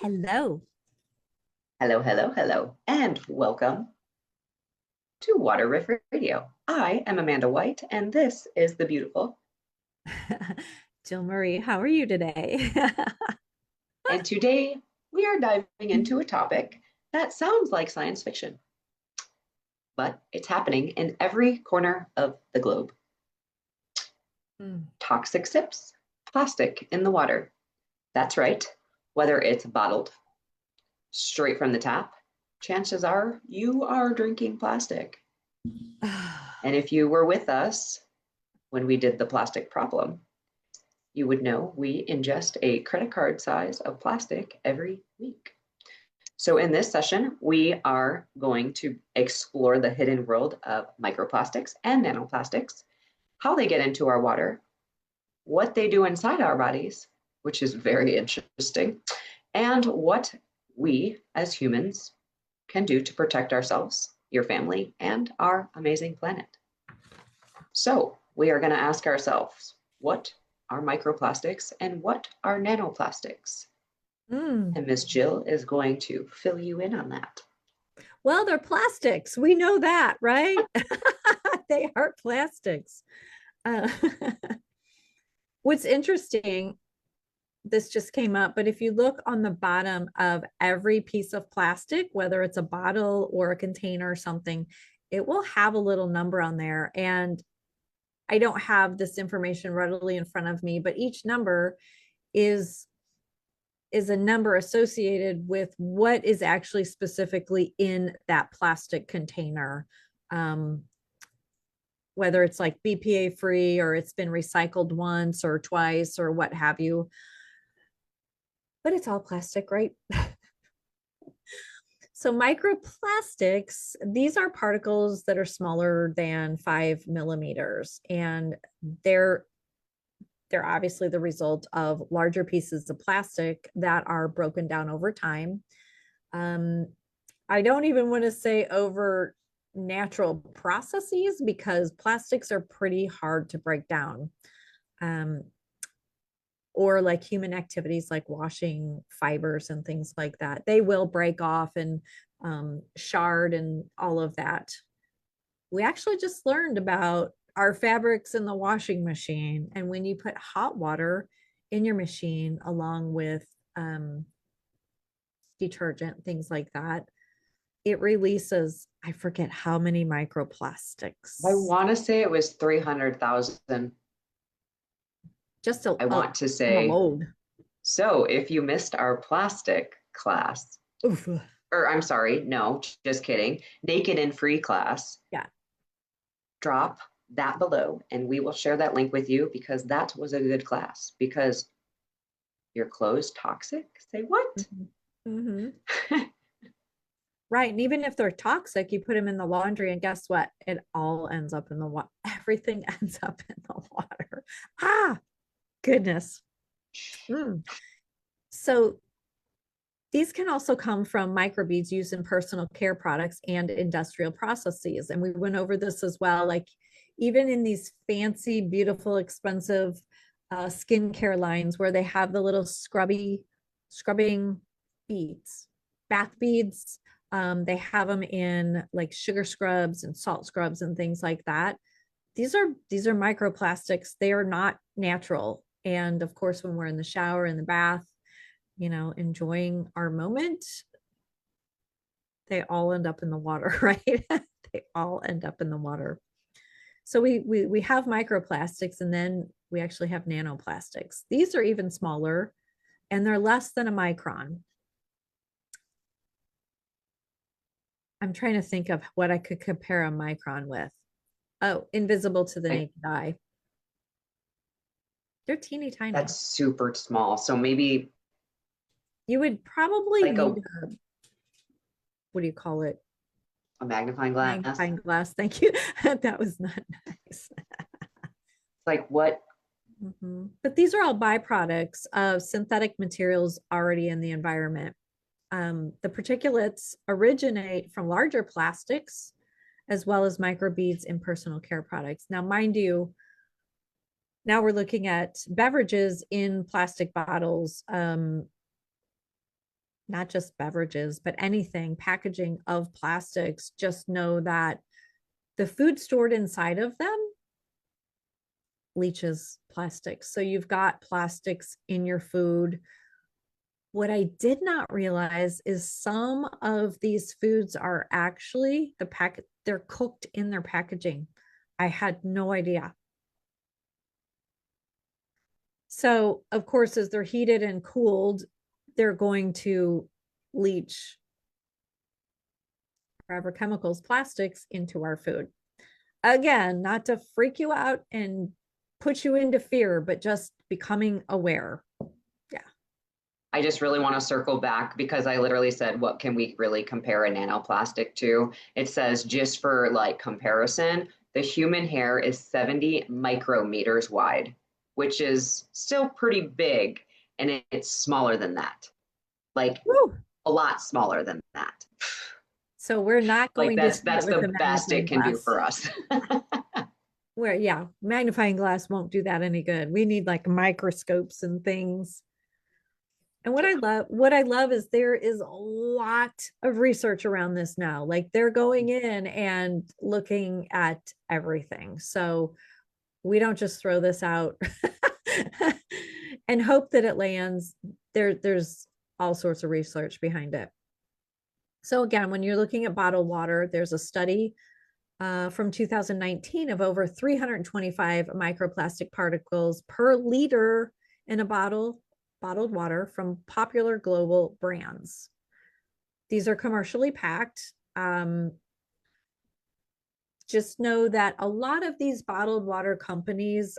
Hello. Hello, hello, hello, and welcome to Water Riff Radio. I am Amanda White, and this is the beautiful. Jill Marie, how are you today? And today we are diving into a topic that sounds like science fiction, but it's happening in every corner of the globe. Mm. Toxic sips, plastic in the water. That's right, whether it's bottled, straight from the tap, chances are you are drinking plastic. And if you were with us when we did the plastic problem, you would know we ingest a credit card size of plastic every week. So in this session, we are going to explore the hidden world of microplastics and nanoplastics, how they get into our water, what they do inside our bodies, which is very interesting, and what we as humans can do to protect ourselves, your family, and our amazing planet. So we are going to ask ourselves, what are microplastics and what are nanoplastics? Mm. And Miss Jill is going to fill you in on that. Well, they're plastics. We know that, right? They are plastics. Uh, what's interesting, this just came up, but if you look on the bottom of every piece of plastic, whether it's a bottle or a container or something, it will have a little number on there. And I don't have this information readily in front of me, but each number is a number associated with what is actually specifically in that plastic container. Whether it's like BPA free or it's been recycled once or twice or what have you. But it's all plastic, right? So microplastics, these are particles that are smaller than 5 millimeters, and they're obviously the result of larger pieces of plastic that are broken down over time. Um, I don't even want to say over natural processes because plastics are pretty hard to break down. Um, or like human activities like washing fibers and things like that. They will break off and shard and all of that. We actually just learned about our fabrics in the washing machine. And when you put hot water in your machine along with detergent, things like that, it releases, I forget how many I microplastics. want to say it was 300,000. Just I want to in a say, load. so if you missed our plastic class, Oof. or I'm sorry, no, just kidding, naked and free class, Yeah. drop that below and we will share that link with you because that was a good class. Because your clothes toxic? Say what? Mm-hmm. Right. And even if they're toxic, you put them in the laundry, and guess what? It all ends up in the water. Everything ends up in the water. Ah, goodness. Mm. So these can also come from microbeads used in personal care products and industrial processes. And we went over this as well. Like even in these fancy, beautiful, expensive skincare lines where they have the little scrubbing beads, bath beads. They have them in like sugar scrubs and salt scrubs and things like that. These are microplastics. They are not natural. And of course, when we're in the shower, in the bath, enjoying our moment, they all end up in the water, right? They all end up in the water. So we have microplastics, and then we actually have nanoplastics. These are even smaller, and they're less than a micron. I'm trying to think of what I could compare a micron with. Oh, invisible to the Like, naked eye. They're teeny that's tiny. super small. So maybe You would probably like need a, what do you call it? a magnifying glass. Magnifying glass. Thank you. That was not nice. Like what? But these are all byproducts of synthetic materials already in the environment. The particulates originate from larger plastics as well as microbeads in personal care products. Now, mind you, now we're looking at beverages in plastic bottles. not just beverages, but anything, packaging of plastics, just know that the food stored inside of them leaches plastics. So you've got plastics in your food. What I did not realize is some of these foods are actually they're cooked in their packaging. I had no idea. So, of course, as they're heated and cooled, they're going to leach forever chemicals, plastics into our food. Again, not to freak you out and put you into fear, but just becoming aware. Yeah. I just really want to circle back because I literally said, what can we really compare a nanoplastic to? It says, just for like comparison, the human hair is 70 micrometers wide, which is still pretty big. And it's smaller than that, like Woo. a lot smaller than that. So we're not going like to that's the best it can do for us. Where, yeah, magnifying glass won't do that any good. We need like microscopes and things. And what I love is there is a lot of research around this now. Like they're going in and looking at everything. So we don't just throw this out and hope that it lands. There's all sorts of research behind it. So again, when you're looking at bottled water, there's a study from 2019 of over 325 microplastic particles per liter in a bottled water from popular global brands. These are commercially packed. Just know that a lot of these bottled water companies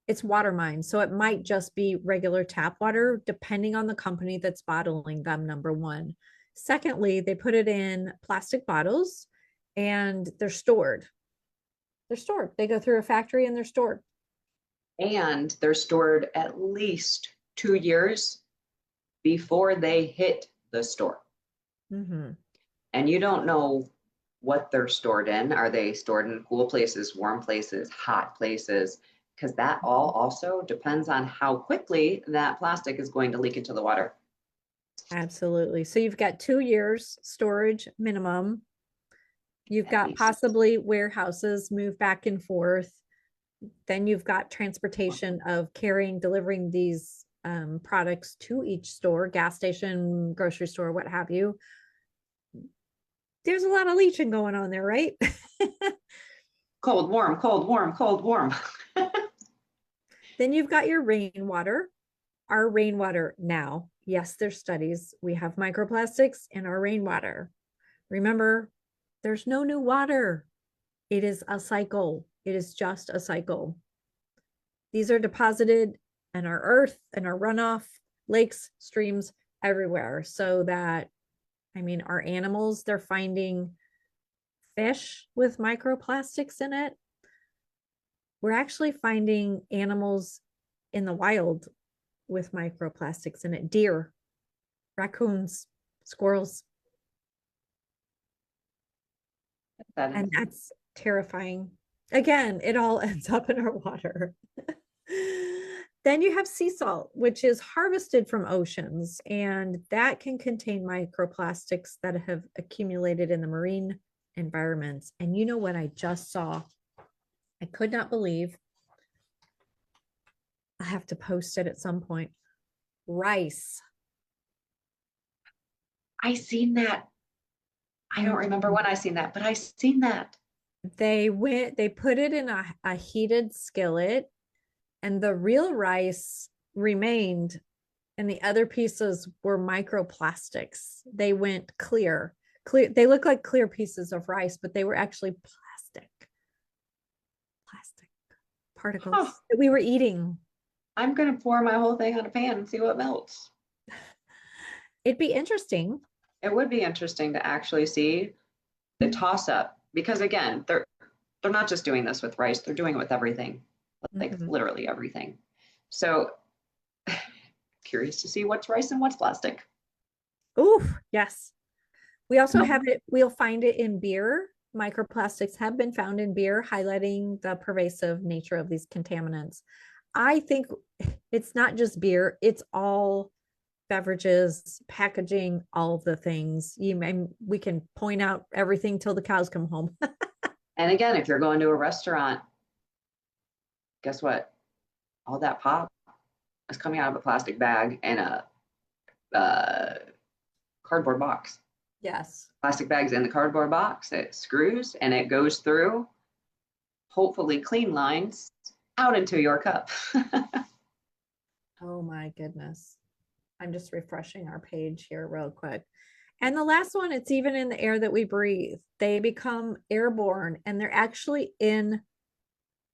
it's water mines. So it might just be regular tap water, depending on the company that's bottling them, number one. Secondly, they put it in plastic bottles and they're stored. They go through a factory and they're stored. And they're stored at least 2 years before they hit the store. Mm-hmm. And you don't know what they're stored in. Are they stored in cool places, warm places, hot places? Because that all also depends on how quickly that plastic is going to leak into the water. Absolutely. So you've got 2 years storage minimum. You've got possibly warehouses move back and forth. Then you've got transportation of carrying, delivering these products to each store, gas station, grocery store, what have you. There's a lot of leaching going on there, right? Cold, warm, cold, warm, cold, warm. Then you've got your rainwater. Our rainwater now, yes, there's studies. We have microplastics in our rainwater. Remember, there's no new water. It is a cycle. It is just a cycle. These are deposited in our earth and our runoff, lakes, streams, everywhere. So that, our animals, they're finding fish with microplastics in it. We're actually finding animals in the wild with microplastics in it. Deer, raccoons, squirrels. And that's terrifying. Again, it all ends up in our water. Then you have sea salt, which is harvested from oceans, and that can contain microplastics that have accumulated in the marine environments. And you know what I just saw? I could not believe. I'll have to post it at some point. Rice. I seen that. I don't remember when I seen that, but I seen that. They put it in a heated skillet, and the real rice remained, and the other pieces were microplastics. They went clear. They look like clear pieces of rice, but they were actually plastic particles that we were eating. I'm going to pour my whole thing on a pan and see what melts. It'd be interesting. It would be interesting to actually see the toss up, because again, they're not just doing this with rice, they're doing it with everything, like literally everything. So curious to see what's rice and what's plastic. Oh, yes. We also have it, we'll find it in beer. Microplastics have been found in beer, highlighting the pervasive nature of these contaminants. I think it's not just beer, it's all beverages, packaging, all of the things. We can point out everything till the cows come home. And again, if you're going to a restaurant, guess what? All that pop is coming out of a plastic bag and a cardboard box. Yes. Plastic bags in the cardboard box, it screws and it goes through, hopefully clean lines, out into your cup. Oh my goodness. I'm just refreshing our page here real quick. And the last one, it's even in the air that we breathe. They become airborne and they're actually in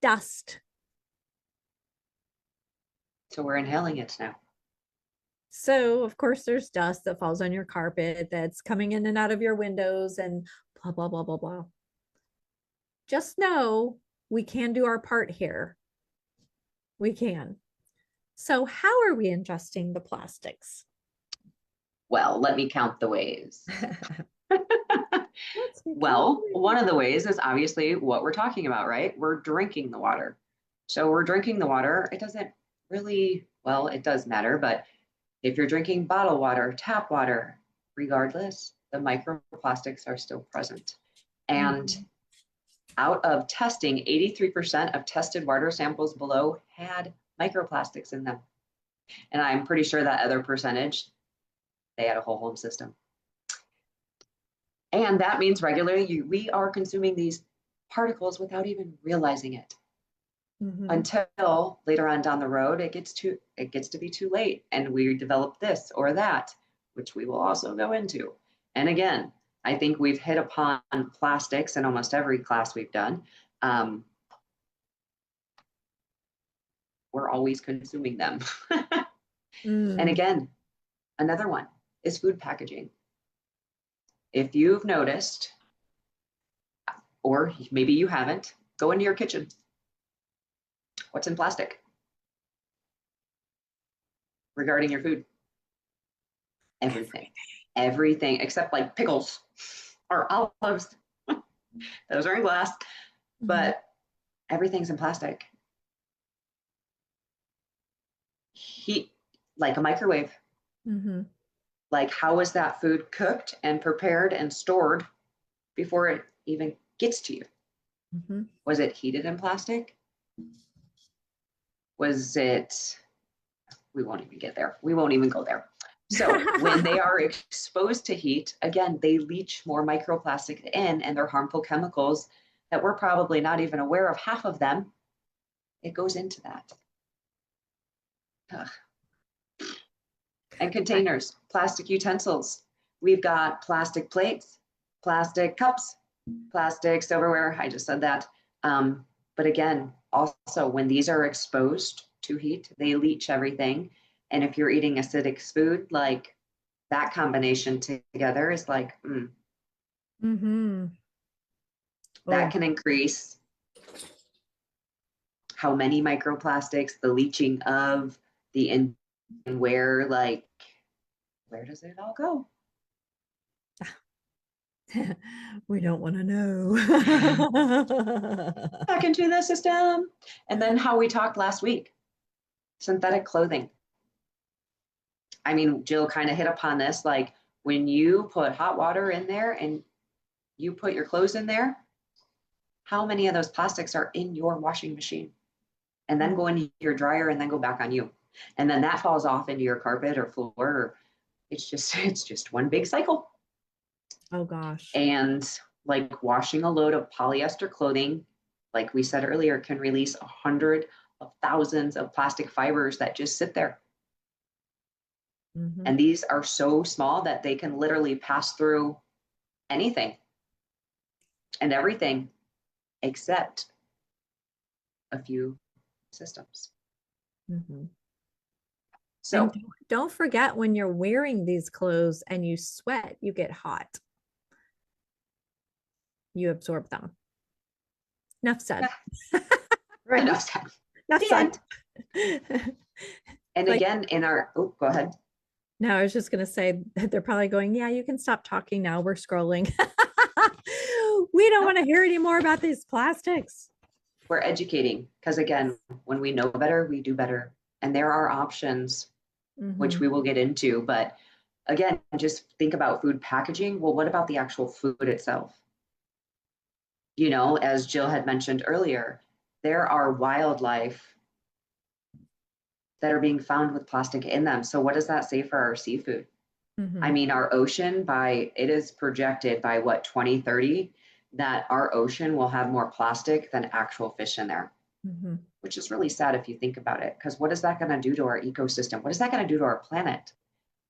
dust. So we're inhaling it now. So, of course, there's dust that falls on your carpet that's coming in and out of your windows and blah, blah, blah, blah, blah. Just know we can do our part here. We can. So how are we ingesting the Well, let me count the ways. Well, one of the ways is obviously what we're talking about, right? We're drinking the water. So we're drinking the water. It doesn't really, well, it does matter, but if you're drinking bottled water, tap water, regardless, the microplastics are still present. And out of testing, 83% of tested water samples below had microplastics in them. And I'm pretty sure that other percentage, they had a whole home system. And that means regularly we are consuming these particles without even realizing it. Until later on down the road, it gets to be too late and we develop this or that, which we will also go into. And again, I think we've hit upon plastics in almost every class we've done. We're always consuming them. And again, another one is food packaging. If you've noticed, or maybe you haven't, go into your kitchen. What's in plastic regarding your food? Everything except like pickles or olives. Those are in glass, but everything's in plastic. Heat, like a microwave. Like, how is that food cooked and prepared and stored before it even gets to you? Was it heated in plastic? Was it, we won't even get there. We won't even go there. So when they are exposed to heat, again, they leach more microplastic in and they're harmful chemicals that we're probably not even aware of half of them. It goes into that. Ugh. And containers, plastic utensils. We've got plastic plates, plastic cups, plastic silverware. I just said that. But again, also when these are exposed to heat, they leach everything. And if you're eating acidic food, like that combination together is like, that can increase how many microplastics, the leaching of the in and where does it all go? We don't want to know. Back into the system. And then how we talked last week, synthetic clothing. I mean, Jill kind of hit upon this, like when you put hot water in there and you put your clothes in there, how many of those plastics are in your washing machine and then go into your dryer and then go back on you? And then that falls off into your carpet or floor. Or it's just one big cycle. Oh gosh. And like washing a load of polyester clothing, like we said earlier, can release 100 of thousands of plastic fibers that just sit there. And these are so small that they can literally pass through anything and everything except a few systems. So and don't forget, when you're wearing these clothes and you sweat, you get hot. You absorb them. Enough said. Right. Enough said. Enough said. And like, again, in our, go ahead. No, I was just going to say that they're probably going, yeah, you can stop talking now. We're scrolling. We don't want to hear any more about these plastics. we're educating, because again, when we know better, we do better. And there are options, which we will get into. But again, just think about food packaging. Well, what about the actual food itself? You know, as Jill had mentioned earlier, there are wildlife that are being found with plastic in them. So what does that say for our seafood? I mean, our ocean, it is projected by what, 2030, that our ocean will have more plastic than actual fish in there, which is really sad if you think about it, because what is that going to do to our ecosystem? What is that going to do to our planet?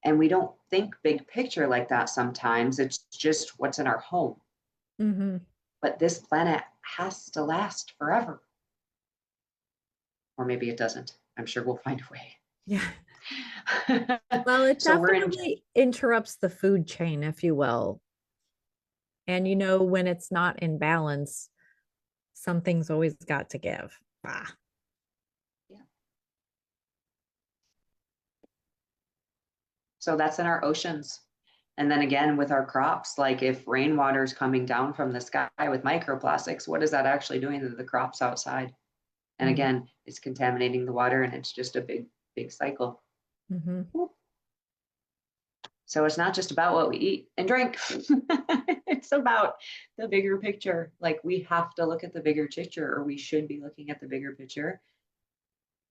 And we don't think big picture like that sometimes. It's just what's in our home. But this planet has to last forever. Or maybe it doesn't. I'm sure we'll find a way. Yeah. Well, it So definitely interrupts the food chain, if you will. And you know, when it's not in balance, something's always got to give. Ah. Yeah. So that's in our oceans. And then again, with our crops, like if rainwater is coming down from the sky with microplastics, what is that actually doing to the crops outside? And again, it's contaminating the water, and it's just a big, big cycle. So it's not just about what we eat and drink. It's about the bigger picture. Like, we have to look at the bigger picture, or we should be looking at the bigger picture.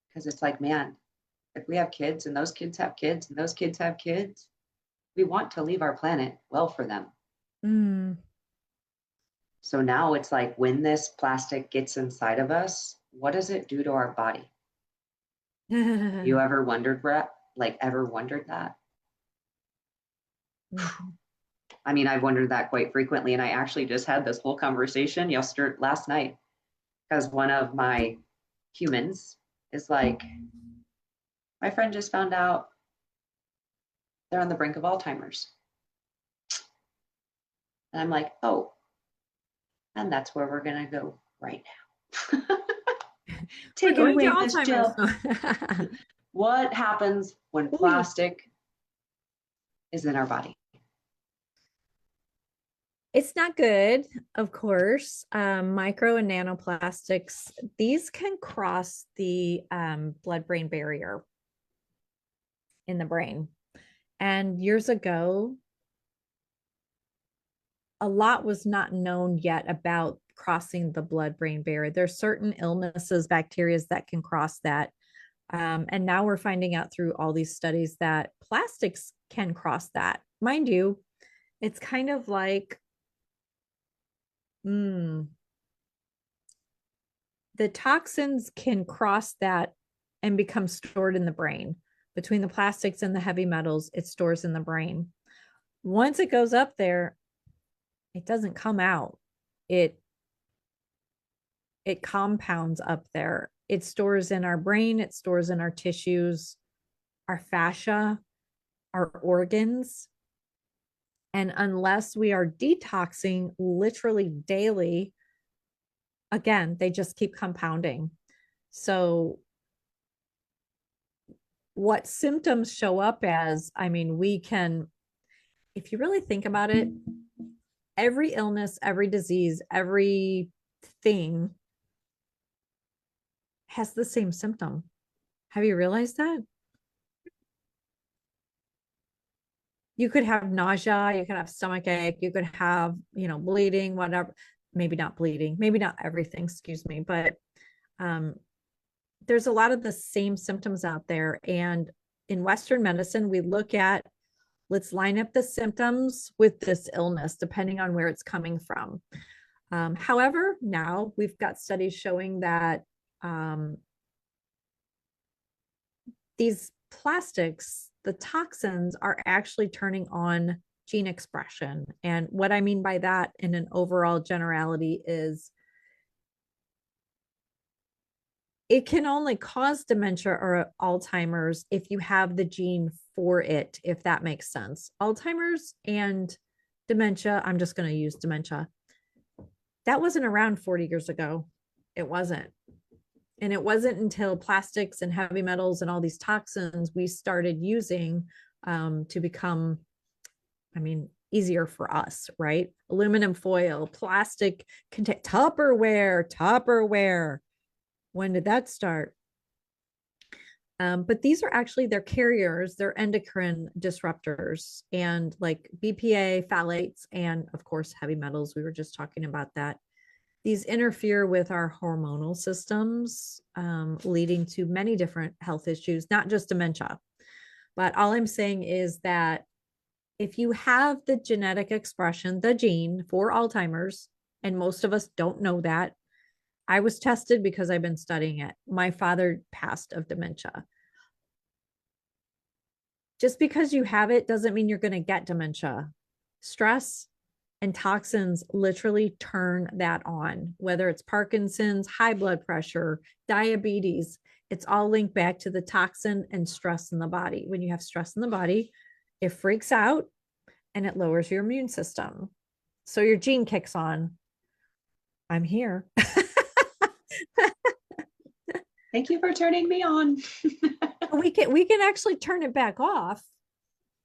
Because it's like, man, if we have kids and those kids have kids and those kids have kids, we want to leave our planet well for them. So now it's like, when this plastic gets inside of us, what does it do to our body? You ever wondered, Brett? Like, ever wondered that? I mean, I've wondered that quite frequently, and I actually just had this whole conversation last night, because one of my humans is like, my friend just found out they're on the brink of Alzheimer's. And I'm like, oh, and that's where we're going to go right now. Take it away, Miss Jill. What happens when plastic is in our body? It's not good, of course. Micro and nanoplastics, these can cross the blood-brain barrier in the brain. And years ago, a lot was not known yet about crossing the blood-brain barrier. There's certain illnesses, bacteria that can cross that. And now we're finding out through all these studies that plastics can cross that. Mind you, it's kind of like the toxins can cross that and become stored in the brain. Between the plastics and the heavy metals, it stores in the brain. Once it goes up there, it doesn't come out. It compounds up there. It stores in our brain, it stores in our tissues, our fascia, our organs. And unless we are detoxing literally daily, again, they just keep compounding. So what symptoms show up as, I mean, we can, if you really think about it, every illness, every disease, everything has the same symptom. Have you realized that? You could have nausea, you could have stomach ache, you could have, bleeding, whatever. Maybe not bleeding, maybe not everything, excuse me, but there's a lot of the same symptoms out there. And in Western medicine, we look at, let's line up the symptoms with this illness, depending on where it's coming from. However, now we've got studies showing that these plastics, the toxins, are actually turning on gene expression. And what I mean by that in an overall generality is it can only cause dementia or Alzheimer's if you have the gene for it, if that makes sense. Alzheimer's and dementia, I'm just going to use dementia. That wasn't around 40 years ago. It wasn't. And it wasn't until plastics and heavy metals and all these toxins we started using to become, easier for us, right? Aluminum foil, plastic, Tupperware. When did that start? But these are actually, they're carriers, they're endocrine disruptors, and like BPA, phthalates, and of course, heavy metals. We were just talking about that. These interfere with our hormonal systems, leading to many different health issues, not just dementia. But all I'm saying is that if you have the genetic expression, the gene for Alzheimer's, and most of us don't know that, I was tested because I've been studying it. My father passed of dementia. Just because you have it doesn't mean you're going to get dementia. Stress and toxins literally turn that on, whether it's Parkinson's, high blood pressure, diabetes. It's all linked back to the toxin and stress in the body. When you have stress in the body, it freaks out and it lowers your immune system. So your gene kicks on. I'm here. Thank you for turning me on. we can actually turn it back off,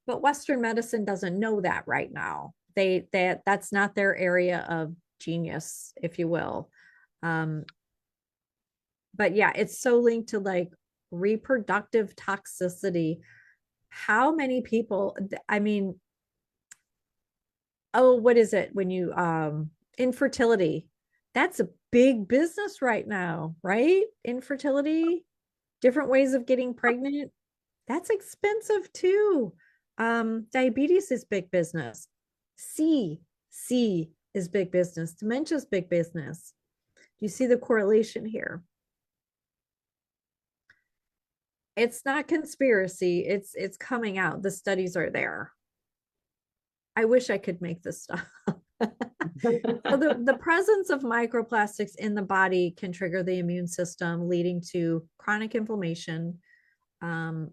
but Western medicine doesn't know that right now. That's not their area of genius, if you will. But yeah, it's so linked to like reproductive toxicity. How many people, I mean, oh, what is it when you infertility? That's a big business right now, right? Infertility, different ways of getting pregnant. That's expensive too. Diabetes is big business. C is big business. Dementia is big business. Do you see the correlation here? It's not conspiracy. It's coming out. The studies are there. I wish I could make this stuff. So the presence of microplastics in the body can trigger the immune system, leading to chronic inflammation, and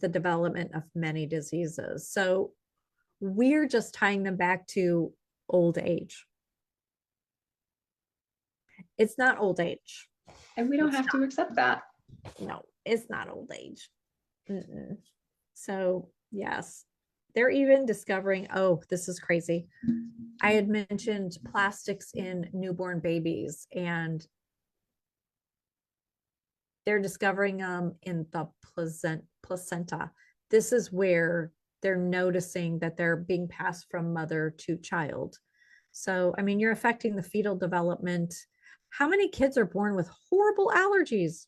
the development of many diseases. So we're just tying them back to old age. It's not old age. And we don't have to accept that. No, it's not old age. Mm-mm. So yes, they're even discovering, oh, this is crazy. I had mentioned plastics in newborn babies, and they're discovering them in the placenta. This is where they're noticing that they're being passed from mother to child. So, I mean, you're affecting the fetal development. How many kids are born with horrible allergies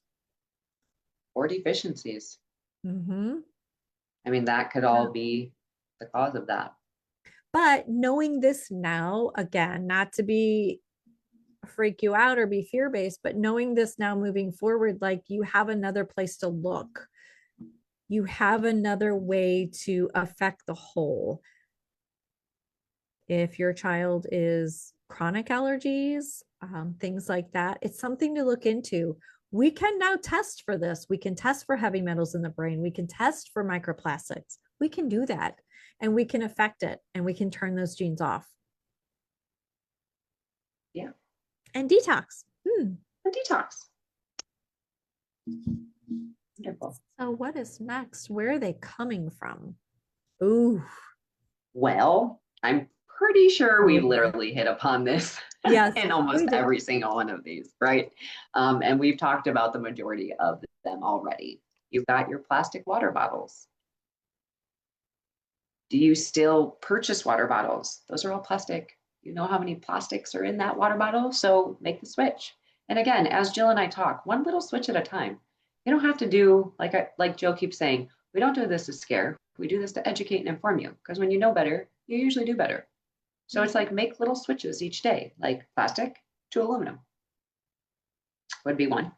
or deficiencies? Mm-hmm. I mean, that could all be the cause of that. But knowing this now, again, not to be freak you out or be fear-based, but knowing this now moving forward, like you have another place to look. You have another way to affect the whole. If your child is chronic allergies, things like that, it's something to look into. We can now test for this. We can test for heavy metals in the brain. We can test for microplastics. We can do that, and we can affect it, and we can turn those genes off. Yeah. And detox. And detox. Wonderful. So what is next? Where are they coming from? Ooh. Well, I'm pretty sure we've literally hit upon this in almost every single one of these, right? And we've talked about the majority of them already. You've got your plastic water bottles. Do you still purchase water bottles? Those are all plastic. You know how many plastics are in that water bottle, so make the switch. And again, as Jill and I talk, one little switch at a time. You don't have to do, like Jill keeps saying, we don't do this to scare. We do this to educate and inform you, because when you know better, you usually do better. So it's like make little switches each day, like plastic to aluminum would be one.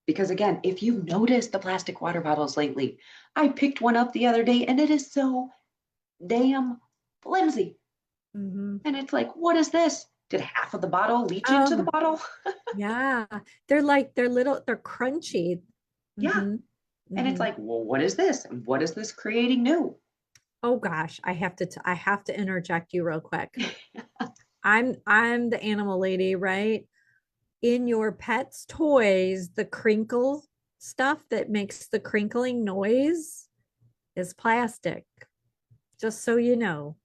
Because again, if you've noticed the plastic water bottles lately, I picked one up the other day and it is so damn flimsy. Mm-hmm. And it's like, what is this? Did half of the bottle leach into the bottle? Yeah, they're crunchy. Yeah. Mm-hmm. And it's like, well, what is this? And what is this creating new? Oh gosh, I have to interject you real quick. I'm the animal lady, right? In your pet's toys, the crinkle stuff that makes the crinkling noise is plastic. Just so you know.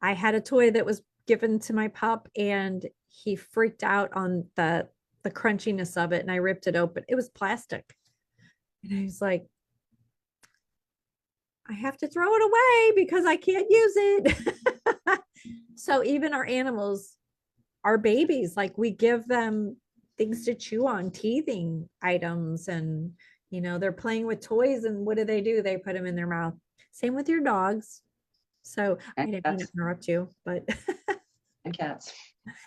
I had a toy that was given to my pup, and he freaked out on the crunchiness of it, and I ripped it open. It was plastic. And I was like, I have to throw it away because I can't use it. So even our animals, our babies, like we give them things to chew on, teething items, and they're playing with toys, and what do? They put them in their mouth. Same with your dogs. So I didn't mean to interrupt you, but and cats.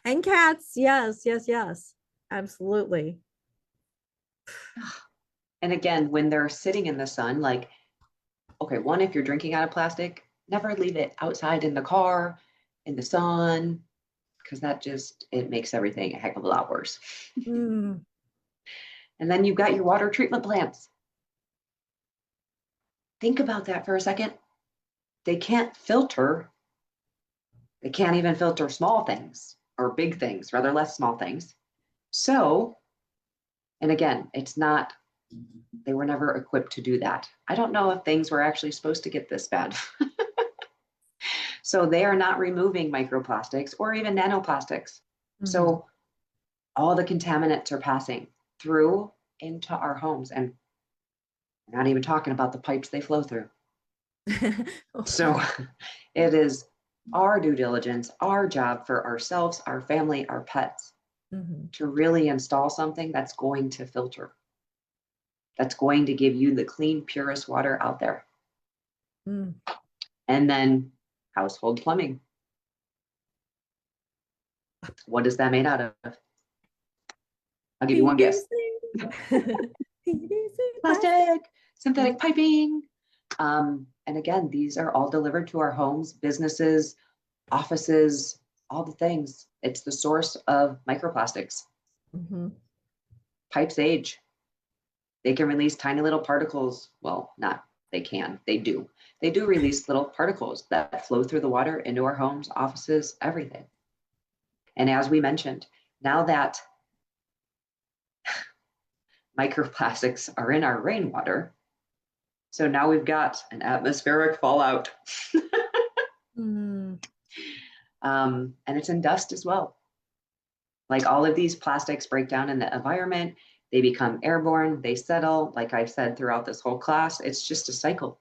And cats, yes, yes, yes, absolutely. And again, when they're sitting in the sun, like, okay, one, if you're drinking out of plastic, never leave it outside in the car, in the sun, because it makes everything a heck of a lot worse. Mm. And then you've got your water treatment plants. Think about that for a second. They can't filter. They can't even filter small things or big things, rather less small things. So, and again, they were never equipped to do that. I don't know if things were actually supposed to get this bad. So they are not removing microplastics or even nanoplastics. Mm-hmm. So all the contaminants are passing through into our homes, and we're not even talking about the pipes they flow through. So it is our due diligence, our job for ourselves, our family, our pets, to really install something that's going to filter, that's going to give you the clean, purest water out there. And then household plumbing. What is that made out of? I'll give you one guess. Plastic, synthetic piping. And again, these are all delivered to our homes, businesses, offices, all the things. It's the source of microplastics. Pipes age. They can release tiny little particles. Well, they do. They do release little particles that flow through the water into our homes, offices, everything. And as we mentioned, now that microplastics are in our rainwater, so now we've got an atmospheric fallout. And it's in dust as well. Like all of these plastics break down in the environment, they become airborne, they settle. Like I've said throughout this whole class, it's just a cycle.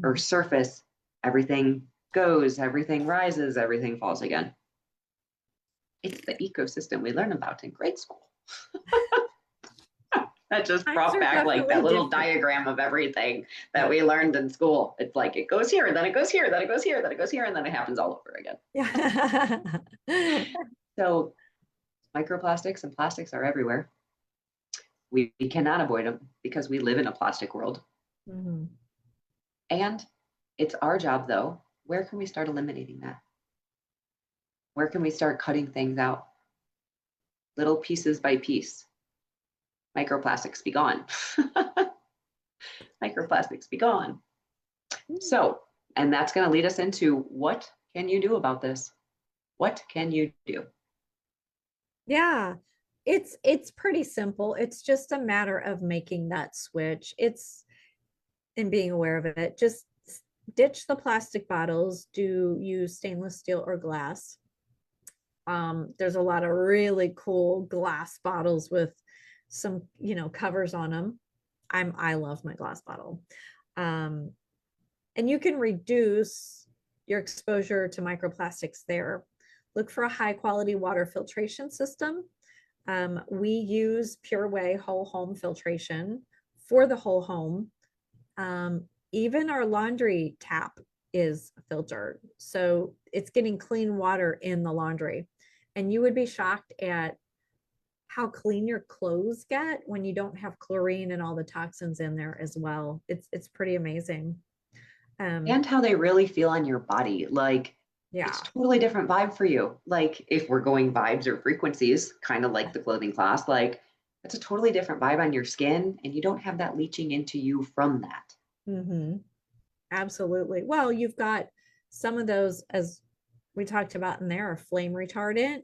Or surface, everything goes, everything rises, everything falls again. It's the ecosystem we learn about in grade school. That just brought back like that little diagram of everything that we learned in school. It's like it goes here, then it goes here, then it goes here, then it goes here, and then it happens all over again. Yeah. So microplastics and plastics are everywhere. We cannot avoid them because we live in a plastic world. And it's our job, though. Where can we start eliminating that? Where can we start cutting things out? Little pieces by piece. Microplastics be gone. Microplastics be gone. So, and that's going to lead us into what can you do about this? What can you do? Yeah, it's pretty simple. It's just a matter of making that switch. And being aware of it. Just ditch the plastic bottles. Do use stainless steel or glass. There's a lot of really cool glass bottles with some covers on them. I love my glass bottle. And you can reduce your exposure to microplastics there. Look for a high quality water filtration system. We use Pure Way whole home filtration for the whole home. Even our laundry tap is filtered, so it's getting clean water in the laundry. And you would be shocked at how clean your clothes get when you don't have chlorine and all the toxins in there as well. It's pretty amazing. And how they really feel on your body. Like, yeah, it's a totally different vibe for you. Like if we're going vibes or frequencies, kind of like the clothing class, like it's a totally different vibe on your skin, and you don't have that leaching into you from that. Absolutely. Well, you've got some of those, as we talked about in there, are flame retardant.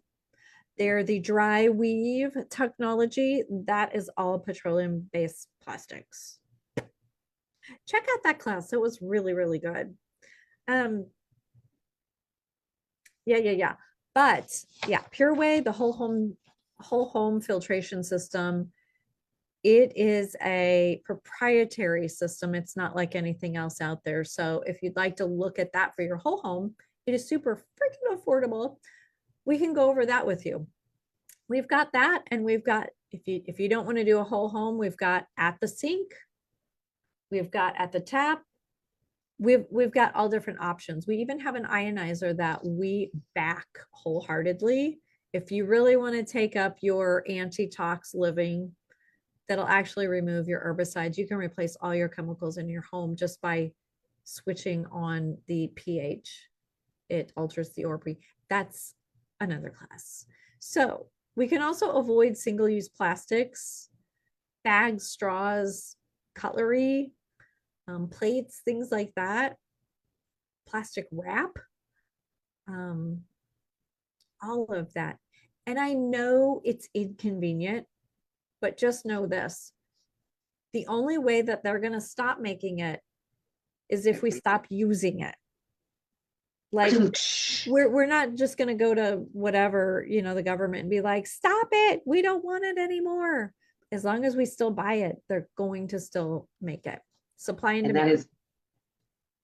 They're the dry weave technology. That is all petroleum-based plastics. Check out that class. It was really, really good. Yeah. But yeah, Pure Way, the whole home filtration system, it is a proprietary system. It's not like anything else out there. So if you'd like to look at that for your whole home, it is super freaking affordable. We can go over that with you. We've got that, and we've got, if you don't want to do a whole home, we've got at the sink, we've got at the tap, we've got all different options. We even have an ionizer that we back wholeheartedly. If you really want to take up your anti-tox living, that'll actually remove your herbicides. You can replace all your chemicals in your home just by switching on the pH. It alters the ORP. That's another class. So we can also avoid single-use plastics, bags, straws, cutlery, plates, things like that, plastic wrap, all of that. And I know it's inconvenient, but just know this. The only way that they're going to stop making it is if we stop using it. Like we're not just going to go to whatever, the government and be like, stop it. We don't want it anymore. As long as we still buy it, they're going to still make it. Supply and demand.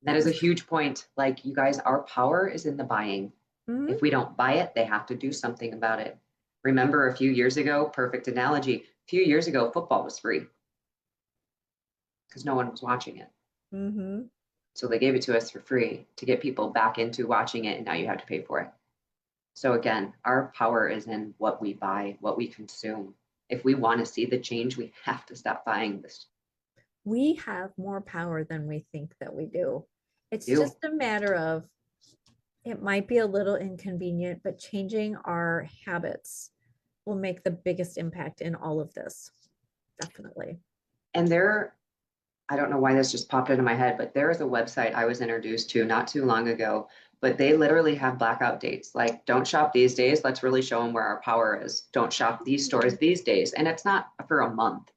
That is a huge point. Like, you guys, our power is in the buying. Mm-hmm. If we don't buy it, they have to do something about it. Remember a few years ago, perfect analogy, a few years ago, football was free because no one was watching it. Mm-hmm. So they gave it to us for free to get people back into watching it, and now you have to pay for it. So again, our power is in what we buy, what we consume. If we want to see the change, we have to stop buying this. We have more power than we think that we do. It's just a matter of, it might be a little inconvenient, but changing our habits will make the biggest impact in all of this. Definitely. And I don't know why this just popped into my head, but there is a website I was introduced to not too long ago, but they literally have blackout dates. Like, don't shop these days. Let's really show them where our power is. Don't shop these stores these days. And it's not for a month.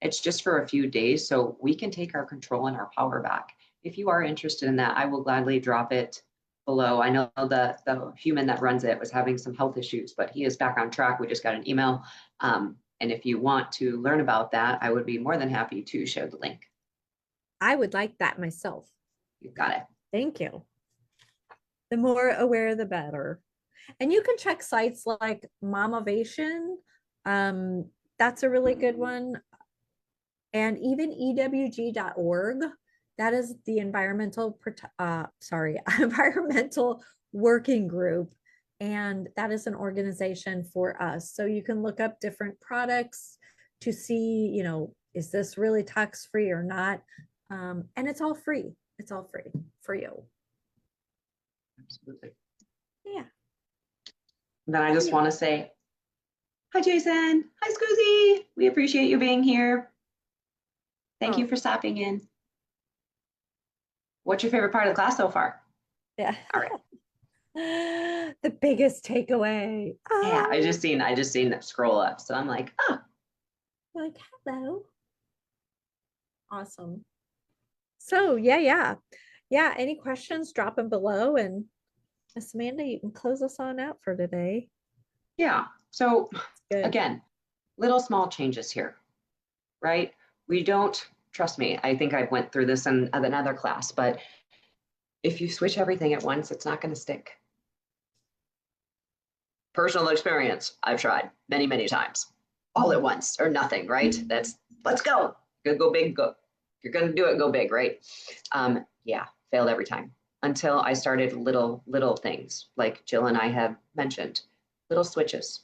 It's just for a few days, so we can take our control and our power back. If you are interested in that, I will gladly drop it below. I know the human that runs it was having some health issues, but he is back on track. We just got an email. And if you want to learn about that, I would be more than happy to share the link. I would like that myself. You got it. Thank you. The more aware, the better. And you can check sites like Momovation. That's a really good one. And even ewg.org. That is the environmental working group. And that is an organization for us. So you can look up different products to see, is this really tox free or not? And it's all free. It's all free for you. Absolutely. Yeah. Then I just want to say, hi, Jason. Hi, Scoozy. We appreciate you being here. Thank you for stopping in. What's your favorite part of the class so far? Yeah. All right. The biggest takeaway. Yeah, I just seen that scroll up. So I'm like, like, hello. Awesome. So yeah. Any questions, drop them below. And Miss Amanda, you can close us on out for today. Yeah. So again, little small changes here, right? We don't, trust me, I think I went through this in another class, but if you switch everything at once, it's not going to stick. Personal experience, I've tried many, many times, all at once or nothing, right? Let's go. You're gonna go big, go. You're gonna do it, go big, right? Yeah, failed every time until I started little things like Jill and I have mentioned, little switches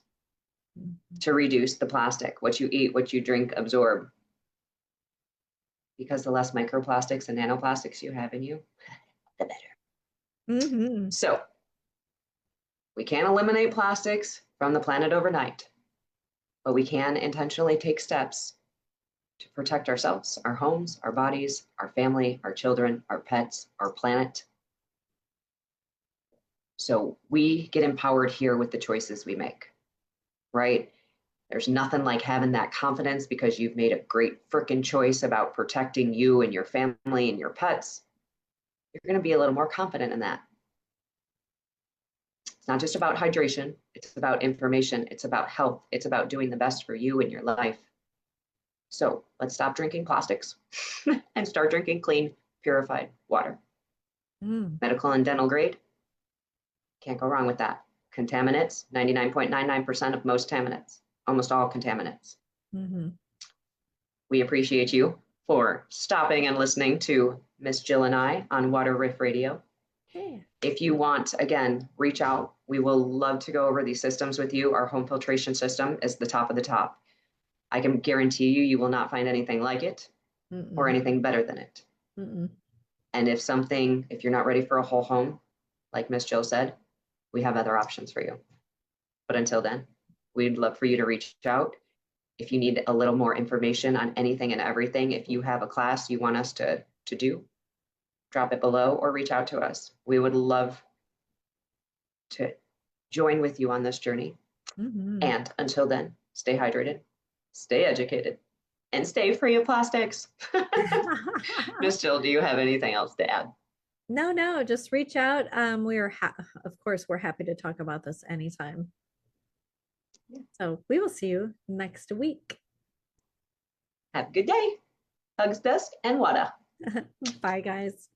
to reduce the plastic, what you eat, what you drink, absorb. Because the less microplastics and nanoplastics you have in you, the better. Mm-hmm. So we can't eliminate plastics from the planet overnight, but we can intentionally take steps to protect ourselves, our homes, our bodies, our family, our children, our pets, our planet. So we get empowered here with the choices we make, right? There's nothing like having that confidence because you've made a great freaking choice about protecting you and your family and your pets. You're going to be a little more confident in that. It's not just about hydration. It's about information. It's about health. It's about doing the best for you in your life. So let's stop drinking plastics and start drinking clean, purified water. Medical and dental grade. Can't go wrong with that. Contaminants, 99.99% of most contaminants, almost all contaminants. We appreciate you for stopping and listening to Miss Jill and I on Water Riff Radio. Hey. If you want, again, reach out. We will love to go over these systems with you. Our home filtration system is the top of the top. I can guarantee you, you will not find anything like it or anything better than it. And if you're not ready for a whole home, like Miss Jill said, we have other options for you. But until then, we'd love for you to reach out. If you need a little more information on anything and everything, if you have a class you want us to do, drop it below or reach out to us. We would love to join with you on this journey. And until then, stay hydrated, stay educated, and stay free of plastics. Miss Jill, do you have anything else to add? No, just reach out. Of course, we're happy to talk about this anytime. So we will see you next week. Have a good day. Hugs, dust, and water. Bye, guys.